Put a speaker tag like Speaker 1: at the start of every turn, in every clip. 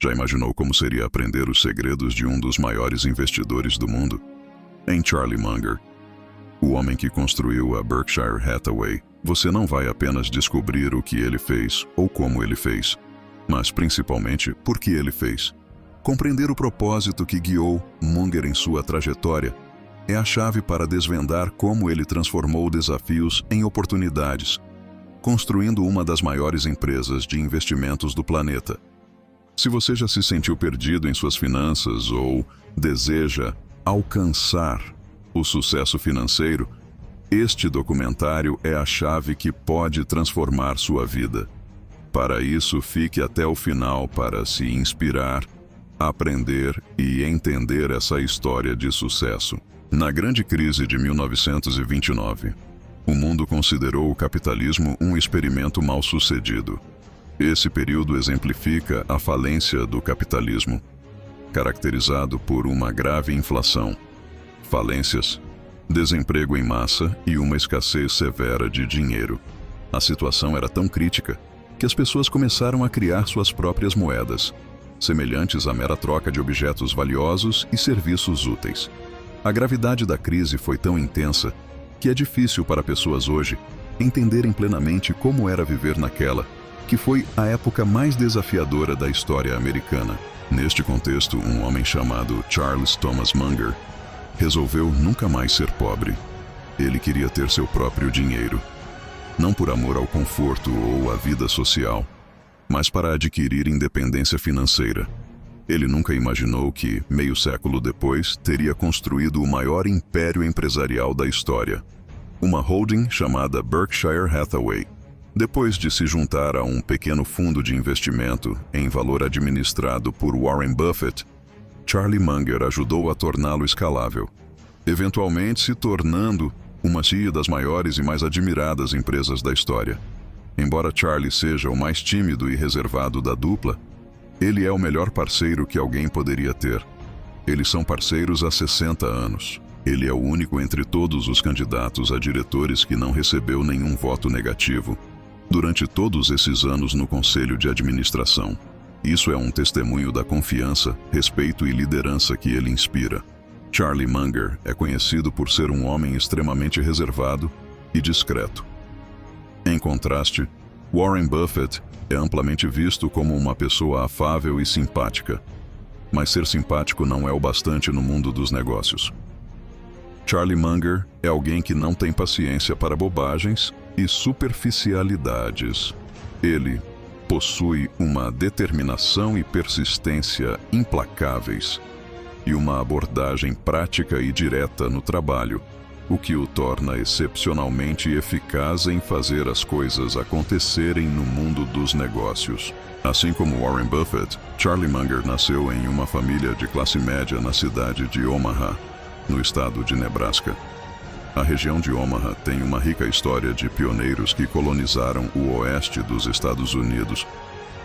Speaker 1: Já imaginou como seria aprender os segredos de um dos maiores investidores do mundo? Em Charlie Munger, o homem que construiu a Berkshire Hathaway, você não vai apenas descobrir o que ele fez ou como ele fez, mas principalmente por que ele fez. Compreender o propósito que guiou Munger em sua trajetória é a chave para desvendar como ele transformou desafios em oportunidades, construindo uma das maiores empresas de investimentos do planeta. Se você já se sentiu perdido em suas finanças ou deseja alcançar o sucesso financeiro, este documentário é a chave que pode transformar sua vida. Para isso, fique até o final para se inspirar, aprender e entender essa história de sucesso. Na grande crise de 1929, o mundo considerou o capitalismo um experimento mal-sucedido. Esse período exemplifica a falência do capitalismo, caracterizado por uma grave inflação, falências, desemprego em massa e uma escassez severa de dinheiro. A situação era tão crítica que as pessoas começaram a criar suas próprias moedas, semelhantes à mera troca de objetos valiosos e serviços úteis. A gravidade da crise foi tão intensa que é difícil para pessoas hoje entenderem plenamente como era viver naquela, que foi a época mais desafiadora da história americana. Neste contexto, um homem chamado Charles Thomas Munger resolveu nunca mais ser pobre. Ele queria ter seu próprio dinheiro, não por amor ao conforto ou à vida social, mas para adquirir independência financeira. Ele nunca imaginou que, meio século depois, teria construído o maior império empresarial da história, uma holding chamada Berkshire Hathaway. Depois de se juntar a um pequeno fundo de investimento em valor administrado por Warren Buffett, Charlie Munger ajudou a torná-lo escalável, eventualmente se tornando uma das maiores e mais admiradas empresas da história. Embora Charlie seja o mais tímido e reservado da dupla, ele é o melhor parceiro que alguém poderia ter. Eles são parceiros há 60 anos. Ele é o único entre todos os candidatos a diretores que não recebeu nenhum voto negativo durante todos esses anos no conselho de administração. Isso é um testemunho da confiança, respeito e liderança que ele inspira. Charlie Munger é conhecido por ser um homem extremamente reservado e discreto. Em contraste, Warren Buffett é amplamente visto como uma pessoa afável e simpática. Mas ser simpático não é o bastante no mundo dos negócios. Charlie Munger é alguém que não tem paciência para bobagens e superficialidades. Ele possui uma determinação e persistência implacáveis e uma abordagem prática e direta no trabalho, o que o torna excepcionalmente eficaz em fazer as coisas acontecerem no mundo dos negócios. Assim como Warren Buffett, Charlie Munger nasceu em uma família de classe média na cidade de Omaha, no estado de Nebraska. A região de Omaha tem uma rica história de pioneiros que colonizaram o oeste dos Estados Unidos,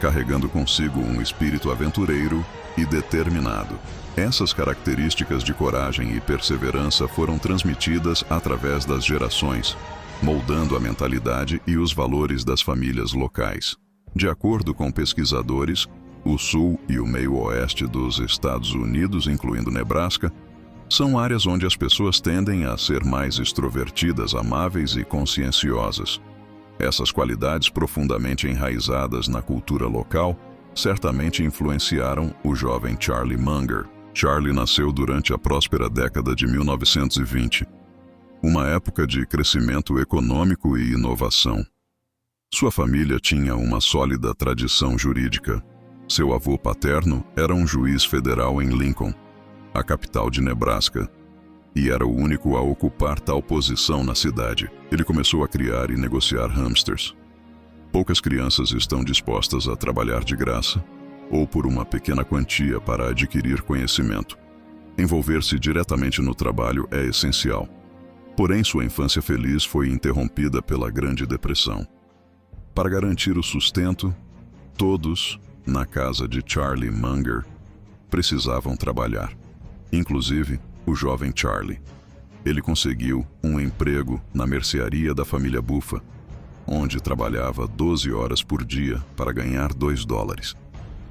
Speaker 1: carregando consigo um espírito aventureiro e determinado. Essas características de coragem e perseverança foram transmitidas através das gerações, moldando a mentalidade e os valores das famílias locais. De acordo com pesquisadores, o sul e o meio-oeste dos Estados Unidos, incluindo Nebraska, são áreas onde as pessoas tendem a ser mais extrovertidas, amáveis e conscienciosas. Essas qualidades profundamente enraizadas na cultura local certamente influenciaram o jovem Charlie Munger. Charlie nasceu durante a próspera década de 1920, uma época de crescimento econômico e inovação. Sua família tinha uma sólida tradição jurídica. Seu avô paterno era um juiz federal em Lincoln, a capital de Nebraska, e era o único a ocupar tal posição na cidade. Ele começou a criar e negociar hamsters. Poucas crianças estão dispostas a trabalhar de graça ou por uma pequena quantia para adquirir conhecimento. Envolver-se diretamente no trabalho é essencial. Porém, sua infância feliz foi interrompida pela Grande Depressão. Para garantir o sustento, todos, na casa de Charlie Munger, precisavam trabalhar. Inclusive, o jovem Charlie. Ele conseguiu um emprego na mercearia da família Buffa, onde trabalhava 12 horas por dia para ganhar $2.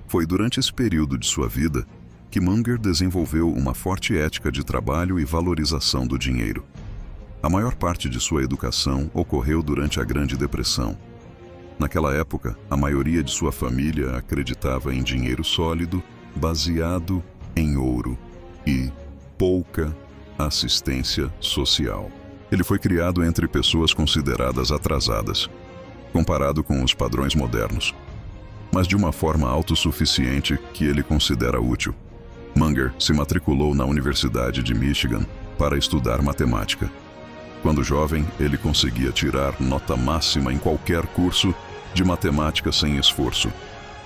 Speaker 1: Foi durante esse período de sua vida que Munger desenvolveu uma forte ética de trabalho e valorização do dinheiro. A maior parte de sua educação ocorreu durante a Grande Depressão. Naquela época, a maioria de sua família acreditava em dinheiro sólido, baseado em ouro e pouca assistência social. Ele foi criado entre pessoas consideradas atrasadas, comparado com os padrões modernos, mas de uma forma autossuficiente que ele considera útil. Munger se matriculou na Universidade de Michigan para estudar matemática. Quando jovem, ele conseguia tirar nota máxima em qualquer curso de matemática sem esforço.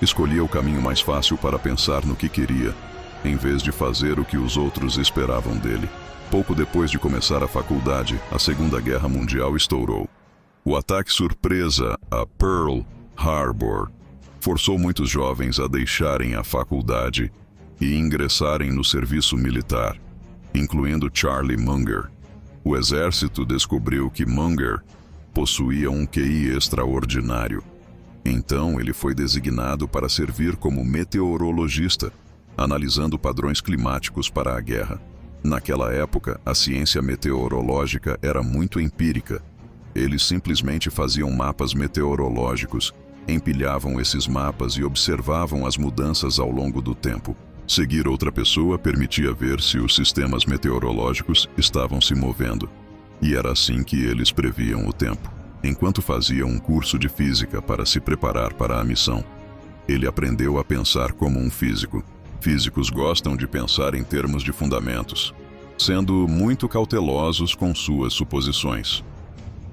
Speaker 1: Escolhia o caminho mais fácil para pensar no que queria, em vez de fazer o que os outros esperavam dele. Pouco depois de começar a faculdade, a Segunda Guerra Mundial estourou. O ataque surpresa a Pearl Harbor forçou muitos jovens a deixarem a faculdade e ingressarem no serviço militar, incluindo Charlie Munger. O exército descobriu que Munger possuía um QI extraordinário. Então ele foi designado para servir como meteorologista, analisando padrões climáticos para a guerra. Naquela época, a ciência meteorológica era muito empírica. Eles simplesmente faziam mapas meteorológicos, empilhavam esses mapas e observavam as mudanças ao longo do tempo. Seguir outra pessoa permitia ver se os sistemas meteorológicos estavam se movendo. E era assim que eles previam o tempo. Enquanto fazia um curso de física para se preparar para a missão, ele aprendeu a pensar como um físico. Físicos gostam de pensar em termos de fundamentos, sendo muito cautelosos com suas suposições.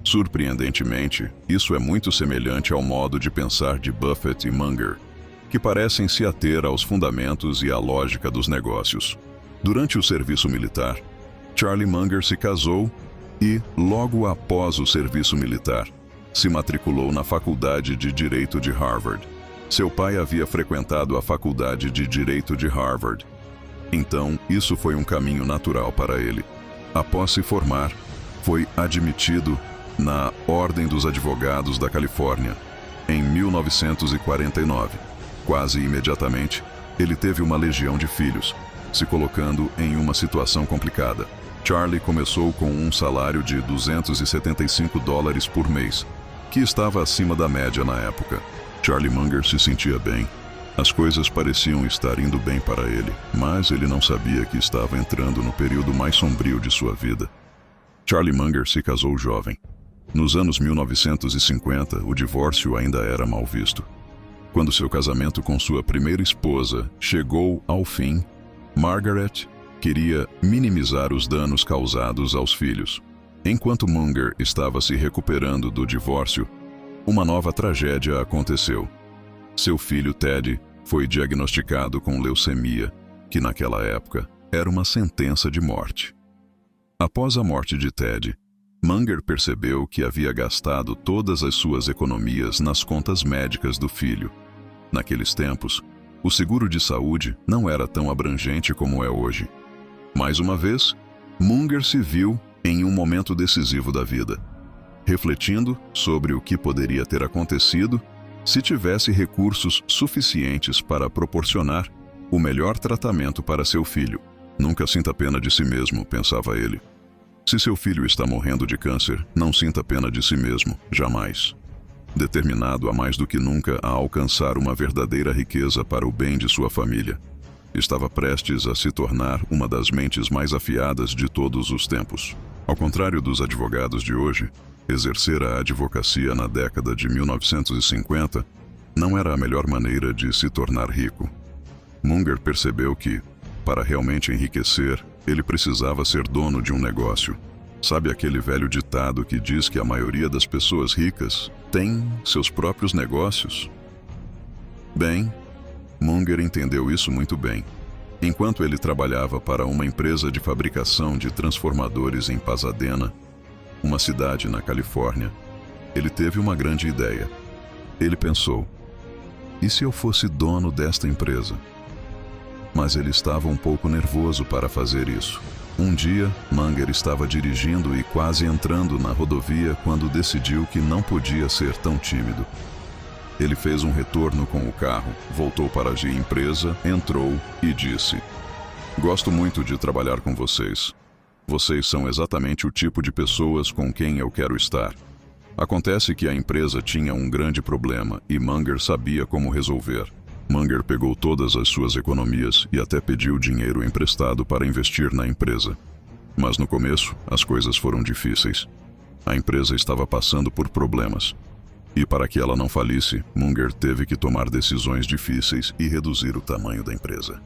Speaker 1: Surpreendentemente, isso é muito semelhante ao modo de pensar de Buffett e Munger, que parecem se ater aos fundamentos e à lógica dos negócios. Durante o serviço militar, Charlie Munger se casou e, logo após o serviço militar, se matriculou na Faculdade de Direito de Harvard. Seu pai havia frequentado a Faculdade de Direito de Harvard. Então, isso foi um caminho natural para ele. Após se formar, foi admitido na Ordem dos Advogados da Califórnia, em 1949. Quase imediatamente, ele teve uma legião de filhos, se colocando em uma situação complicada. Charlie começou com um salário de $275 por mês, que estava acima da média na época. Charlie Munger se sentia bem. As coisas pareciam estar indo bem para ele, mas ele não sabia que estava entrando no período mais sombrio de sua vida. Charlie Munger se casou jovem. Nos anos 1950, o divórcio ainda era mal visto. Quando seu casamento com sua primeira esposa chegou ao fim, Margaret queria minimizar os danos causados aos filhos. Enquanto Munger estava se recuperando do divórcio, uma nova tragédia aconteceu. Seu filho Ted foi diagnosticado com leucemia, que naquela época era uma sentença de morte. Após a morte de Ted, Munger percebeu que havia gastado todas as suas economias nas contas médicas do filho. Naqueles tempos, o seguro de saúde não era tão abrangente como é hoje. Mais uma vez, Munger se viu em um momento decisivo da vida, refletindo sobre o que poderia ter acontecido se tivesse recursos suficientes para proporcionar o melhor tratamento para seu filho. Nunca sinta pena de si mesmo, pensava ele. Se seu filho está morrendo de câncer, não sinta pena de si mesmo, jamais. Determinado a mais do que nunca a alcançar uma verdadeira riqueza para o bem de sua família, estava prestes a se tornar uma das mentes mais afiadas de todos os tempos. Ao contrário dos advogados de hoje, exercer a advocacia na década de 1950 não era a melhor maneira de se tornar rico. Munger percebeu que, para realmente enriquecer, ele precisava ser dono de um negócio. Sabe aquele velho ditado que diz que a maioria das pessoas ricas tem seus próprios negócios? Bem, Munger entendeu isso muito bem. Enquanto ele trabalhava para uma empresa de fabricação de transformadores em Pasadena, uma cidade na Califórnia, ele teve uma grande ideia. Ele pensou, e se eu fosse dono desta empresa? Mas ele estava um pouco nervoso para fazer isso. Um dia, Munger estava dirigindo e quase entrando na rodovia quando decidiu que não podia ser tão tímido. Ele fez um retorno com o carro, voltou para a empresa, entrou e disse: "Gosto muito de trabalhar com vocês. Vocês são exatamente o tipo de pessoas com quem eu quero estar." Acontece que a empresa tinha um grande problema e Munger sabia como resolver. Munger pegou todas as suas economias e até pediu dinheiro emprestado para investir na empresa. Mas no começo, as coisas foram difíceis. A empresa estava passando por problemas. E para que ela não falisse, Munger teve que tomar decisões difíceis e reduzir o tamanho da empresa.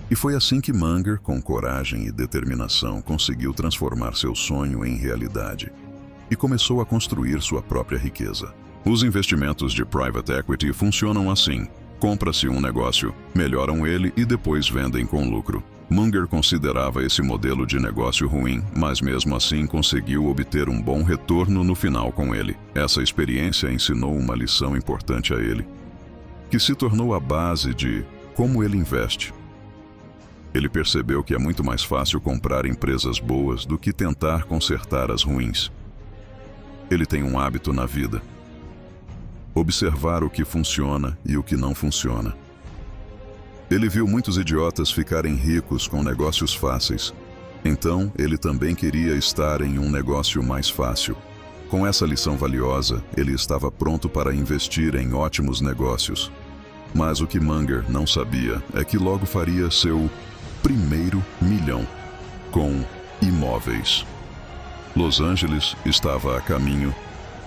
Speaker 1: E foi assim que Munger, com coragem e determinação, conseguiu transformar seu sonho em realidade. E começou a construir sua própria riqueza. Os investimentos de private equity funcionam assim. Compra-se um negócio, melhoram ele e depois vendem com lucro. Munger considerava esse modelo de negócio ruim, mas mesmo assim conseguiu obter um bom retorno no final com ele. Essa experiência ensinou uma lição importante a ele, que se tornou a base de como ele investe. Ele percebeu que é muito mais fácil comprar empresas boas do que tentar consertar as ruins. Ele tem um hábito na vida: observar o que funciona e o que não funciona. Ele viu muitos idiotas ficarem ricos com negócios fáceis. Então, ele também queria estar em um negócio mais fácil. Com essa lição valiosa, ele estava pronto para investir em ótimos negócios. Mas o que Munger não sabia é que logo faria seu primeiro milhão com imóveis. Los Angeles estava a caminho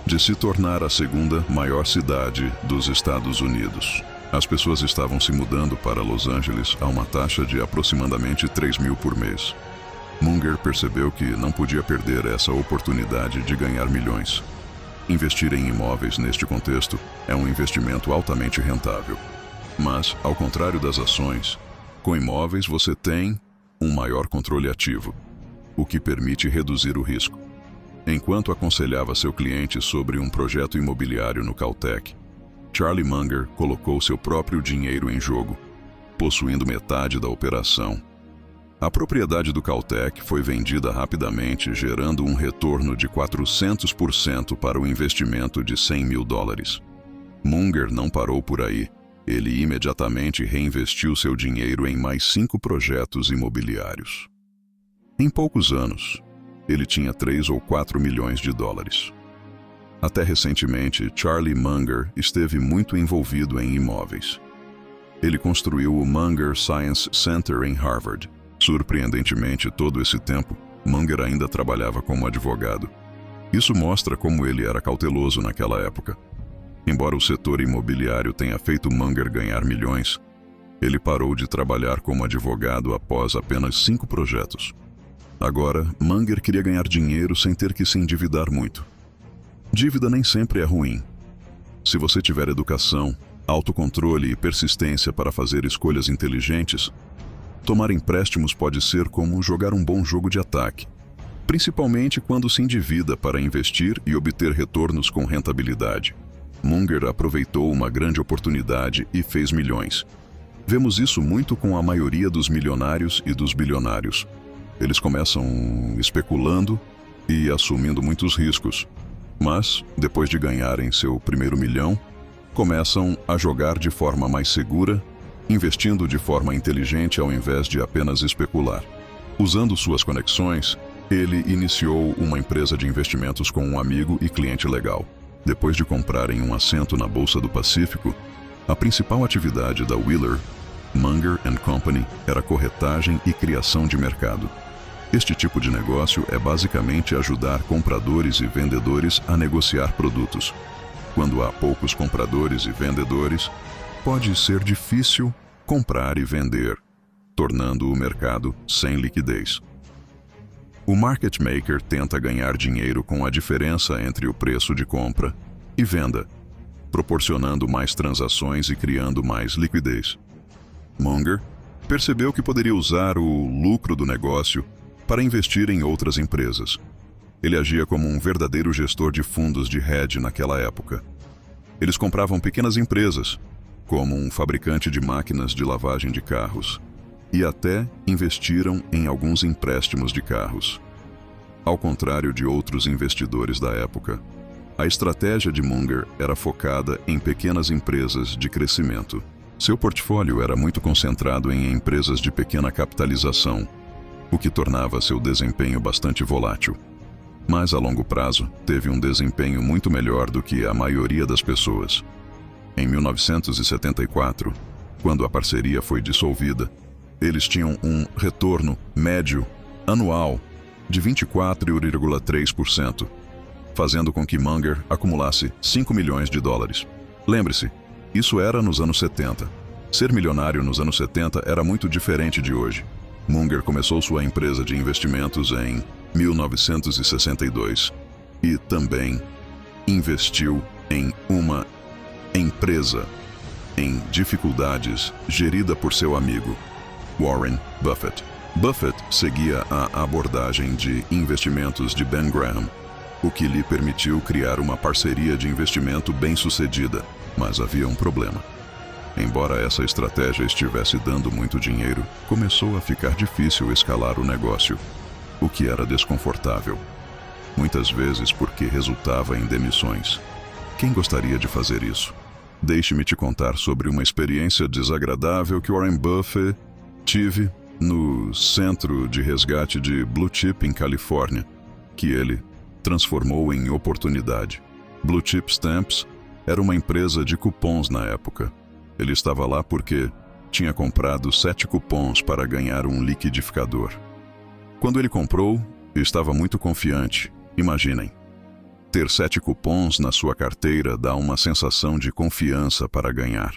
Speaker 1: de se tornar a segunda maior cidade dos Estados Unidos. As pessoas estavam se mudando para Los Angeles a uma taxa de aproximadamente 3.000 por mês. Munger percebeu que não podia perder essa oportunidade de ganhar milhões. Investir em imóveis neste contexto é um investimento altamente rentável. Mas, ao contrário das ações, com imóveis você tem um maior controle ativo, o que permite reduzir o risco. Enquanto aconselhava seu cliente sobre um projeto imobiliário no Caltech, Charlie Munger colocou seu próprio dinheiro em jogo, possuindo metade da operação. A propriedade do Caltech foi vendida rapidamente, gerando um retorno de 400% para o investimento de $100 mil. Munger não parou por aí. Ele imediatamente reinvestiu seu dinheiro em mais 5 projetos imobiliários. Em poucos anos, ele tinha 3 ou 4 milhões de dólares. Até recentemente, Charlie Munger esteve muito envolvido em imóveis. Ele construiu o Munger Science Center em Harvard. Surpreendentemente, todo esse tempo, Munger ainda trabalhava como advogado. Isso mostra como ele era cauteloso naquela época. Embora o setor imobiliário tenha feito Munger ganhar milhões, ele parou de trabalhar como advogado após apenas 5 projetos. Agora, Munger queria ganhar dinheiro sem ter que se endividar muito. Dívida nem sempre é ruim. Se você tiver educação, autocontrole e persistência para fazer escolhas inteligentes, tomar empréstimos pode ser como jogar um bom jogo de ataque, principalmente quando se endivida para investir e obter retornos com rentabilidade. Munger aproveitou uma grande oportunidade e fez milhões. Vemos isso muito com a maioria dos milionários e dos bilionários. Eles começam especulando e assumindo muitos riscos, mas, depois de ganharem seu primeiro milhão, começam a jogar de forma mais segura, investindo de forma inteligente ao invés de apenas especular. Usando suas conexões, ele iniciou uma empresa de investimentos com um amigo e cliente legal. Depois de comprarem um assento na Bolsa do Pacífico, a principal atividade da Wheeler, Munger & Company, era corretagem e criação de mercado. Este tipo de negócio é basicamente ajudar compradores e vendedores a negociar produtos. Quando há poucos compradores e vendedores, pode ser difícil comprar e vender, tornando o mercado sem liquidez. O market maker tenta ganhar dinheiro com a diferença entre o preço de compra e venda, proporcionando mais transações e criando mais liquidez. Munger percebeu que poderia usar o lucro do negócio para investir em outras empresas. Ele agia como um verdadeiro gestor de fundos de hedge naquela época. Eles compravam pequenas empresas, como um fabricante de máquinas de lavagem de carros, e até investiram em alguns empréstimos de carros. Ao contrário de outros investidores da época, A estratégia de Munger era focada em pequenas empresas de crescimento. Seu portfólio era muito concentrado em empresas de pequena capitalização, o que tornava seu desempenho bastante volátil. Mas, a longo prazo, teve um desempenho muito melhor do que a maioria das pessoas. Em 1974, quando a parceria foi dissolvida, eles tinham um retorno médio anual de 24,3%, fazendo com que Munger acumulasse 5 milhões de dólares. Lembre-se, isso era nos anos 70. Ser milionário nos anos 70 era muito diferente de hoje. Munger começou sua empresa de investimentos em 1962 e também investiu em uma empresa em dificuldades gerida por seu amigo, Warren Buffett. Buffett seguia a abordagem de investimentos de Ben Graham, o que lhe permitiu criar uma parceria de investimento bem-sucedida, mas havia um problema. Embora essa estratégia estivesse dando muito dinheiro, começou a ficar difícil escalar o negócio, o que era desconfortável. Muitas vezes porque resultava em demissões. Quem gostaria de fazer isso? Deixe-me te contar sobre uma experiência desagradável que Warren Buffett tive no Centro de Resgate de Blue Chip em Califórnia, que ele transformou em oportunidade. Blue Chip Stamps era uma empresa de cupons na época. Ele estava lá porque tinha comprado 7 cupons para ganhar um liquidificador. Quando ele comprou, estava muito confiante. Imaginem, ter 7 cupons na sua carteira dá uma sensação de confiança para ganhar.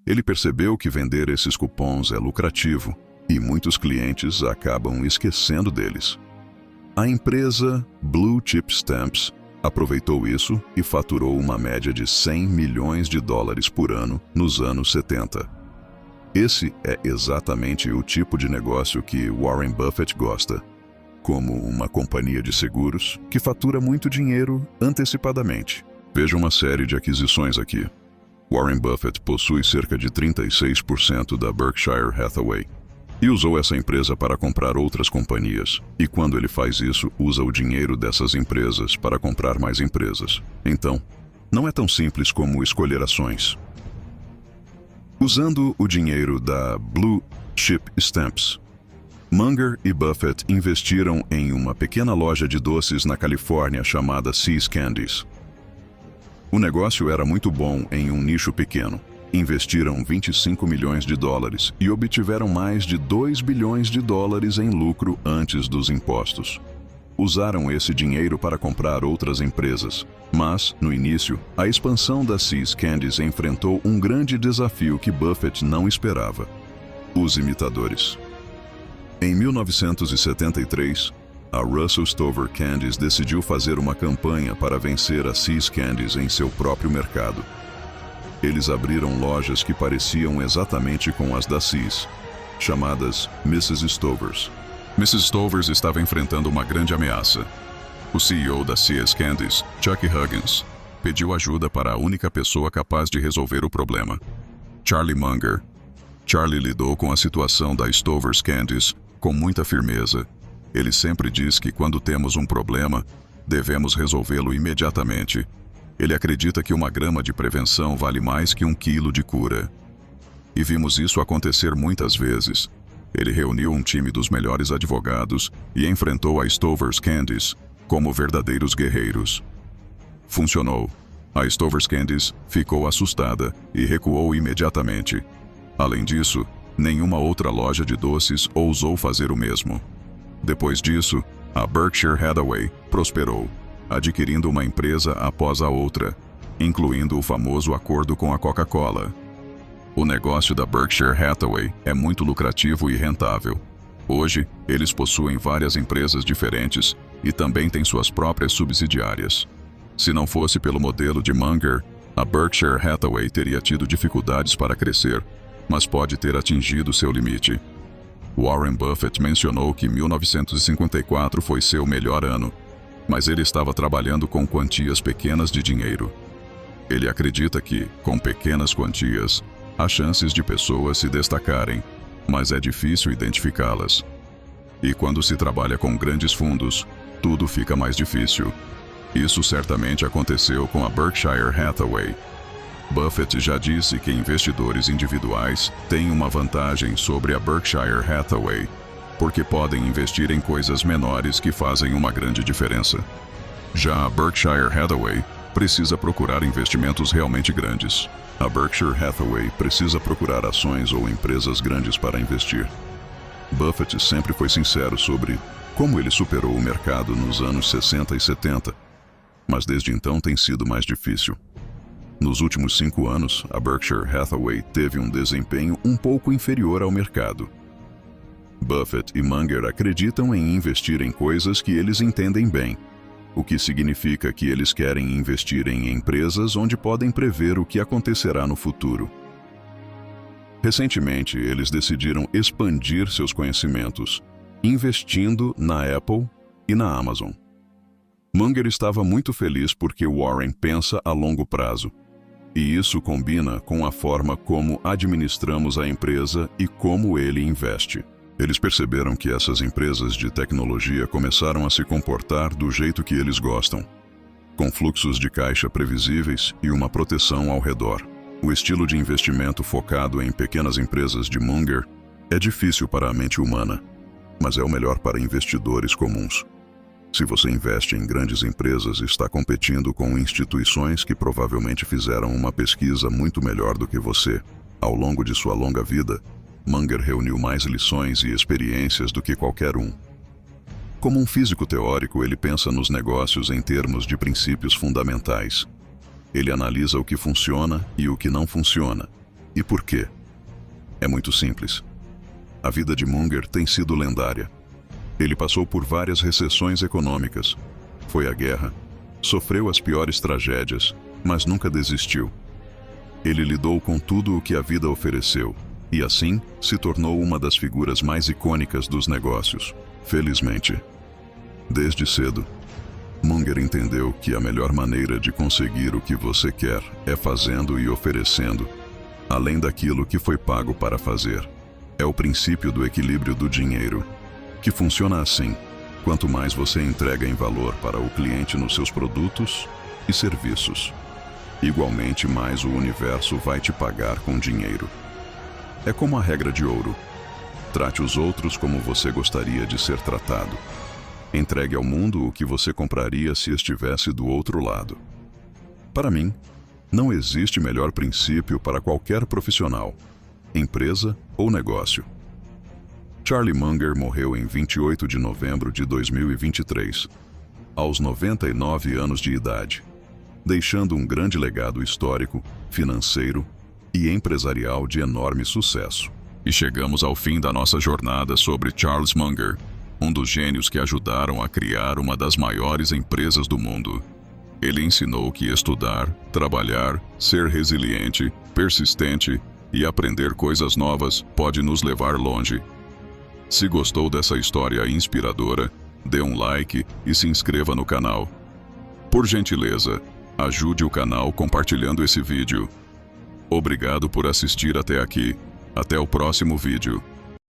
Speaker 1: Ele percebeu que vender esses cupons é lucrativo e muitos clientes acabam esquecendo deles. A empresa Blue Chip Stamps aproveitou isso e faturou uma média de 100 milhões de dólares por ano nos anos 70. Esse é exatamente o tipo de negócio que Warren Buffett gosta, como uma companhia de seguros que fatura muito dinheiro antecipadamente. Veja uma série de aquisições aqui. Warren Buffett possui cerca de 36% da Berkshire Hathaway e usou essa empresa para comprar outras companhias. E quando ele faz isso, usa o dinheiro dessas empresas para comprar mais empresas. Então, não é tão simples como escolher ações. Usando o dinheiro da Blue Chip Stamps, Munger e Buffett investiram em uma pequena loja de doces na Califórnia chamada See's Candies. O negócio era muito bom em um nicho pequeno. Investiram 25 milhões de dólares e obtiveram mais de 2 bilhões de dólares em lucro antes dos impostos. Usaram esse dinheiro para comprar outras empresas, mas, no início, a expansão da See's Candies enfrentou um grande desafio que Buffett não esperava: os imitadores. Em 1973, a Russell Stover Candies decidiu fazer uma campanha para vencer a See's Candies em seu próprio mercado. Eles abriram lojas que pareciam exatamente com as da See's, chamadas Mrs. Stovers. Mrs. Stovers estava enfrentando uma grande ameaça. O CEO da See's Candies, Chuck Huggins, pediu ajuda para a única pessoa capaz de resolver o problema: Charlie Munger. Charlie lidou com a situação da Stover's Candies com muita firmeza. Ele sempre diz que quando temos um problema, devemos resolvê-lo imediatamente. Ele acredita que 1 grama de prevenção vale mais que 1 quilo de cura. E vimos isso acontecer muitas vezes. Ele reuniu um time dos melhores advogados e enfrentou a Stover's Candies como verdadeiros guerreiros. Funcionou. A Stover's Candies ficou assustada e recuou imediatamente. Além disso, nenhuma outra loja de doces ousou fazer o mesmo. Depois disso, a Berkshire Hathaway prosperou, adquirindo uma empresa após a outra, incluindo o famoso acordo com a Coca-Cola. O negócio da Berkshire Hathaway é muito lucrativo e rentável. Hoje, eles possuem várias empresas diferentes e também têm suas próprias subsidiárias. Se não fosse pelo modelo de Munger, a Berkshire Hathaway teria tido dificuldades para crescer, mas pode ter atingido seu limite. Warren Buffett mencionou que 1954 foi seu melhor ano, mas ele estava trabalhando com quantias pequenas de dinheiro. Ele acredita que, com pequenas quantias, há chances de pessoas se destacarem, mas é difícil identificá-las. E quando se trabalha com grandes fundos, tudo fica mais difícil. Isso certamente aconteceu com a Berkshire Hathaway. Buffett já disse que investidores individuais têm uma vantagem sobre a Berkshire Hathaway, porque podem investir em coisas menores que fazem uma grande diferença. Já a Berkshire Hathaway precisa procurar investimentos realmente grandes. A Berkshire Hathaway precisa procurar ações ou empresas grandes para investir. Buffett sempre foi sincero sobre como ele superou o mercado nos anos 60 e 70, mas desde então tem sido mais difícil. Nos últimos 5 anos, a Berkshire Hathaway teve um desempenho um pouco inferior ao mercado. Buffett e Munger acreditam em investir em coisas que eles entendem bem, o que significa que eles querem investir em empresas onde podem prever o que acontecerá no futuro. Recentemente, eles decidiram expandir seus conhecimentos, investindo na Apple e na Amazon. Munger estava muito feliz porque Warren pensa a longo prazo, e isso combina com a forma como administramos a empresa e como ele investe. Eles perceberam que essas empresas de tecnologia começaram a se comportar do jeito que eles gostam, com fluxos de caixa previsíveis e uma proteção ao redor. O estilo de investimento focado em pequenas empresas de Munger é difícil para a mente humana, mas é o melhor para investidores comuns. Se você investe em grandes empresas, está competindo com instituições que provavelmente fizeram uma pesquisa muito melhor do que você. Ao longo de sua longa vida, Munger reuniu mais lições e experiências do que qualquer um. Como um físico teórico, ele pensa nos negócios em termos de princípios fundamentais. Ele analisa o que funciona e o que não funciona. E por quê? É muito simples. A vida de Munger tem sido lendária. Ele passou por várias recessões econômicas, foi à guerra, sofreu as piores tragédias, mas nunca desistiu. Ele lidou com tudo o que a vida ofereceu, e assim se tornou uma das figuras mais icônicas dos negócios, felizmente. Desde cedo, Munger entendeu que a melhor maneira de conseguir o que você quer é fazendo e oferecendo, além daquilo que foi pago para fazer. É o princípio do equilíbrio do dinheiro, que funciona assim: quanto mais você entrega em valor para o cliente nos seus produtos e serviços, igualmente mais o universo vai te pagar com dinheiro. É como a regra de ouro: trate os outros como você gostaria de ser tratado. Entregue ao mundo o que você compraria se estivesse do outro lado. Para mim, não existe melhor princípio para qualquer profissional, empresa ou negócio. Charlie Munger morreu em 28 de novembro de 2023, aos 99 anos de idade, deixando um grande legado histórico, financeiro e empresarial de enorme sucesso. E chegamos ao fim da nossa jornada sobre Charles Munger, um dos gênios que ajudaram a criar uma das maiores empresas do mundo. Ele ensinou que estudar, trabalhar, ser resiliente, persistente e aprender coisas novas pode nos levar longe. Se gostou dessa história inspiradora, dê um like e se inscreva no canal. Por gentileza, ajude o canal compartilhando esse vídeo. Obrigado por assistir até aqui. Até o próximo vídeo.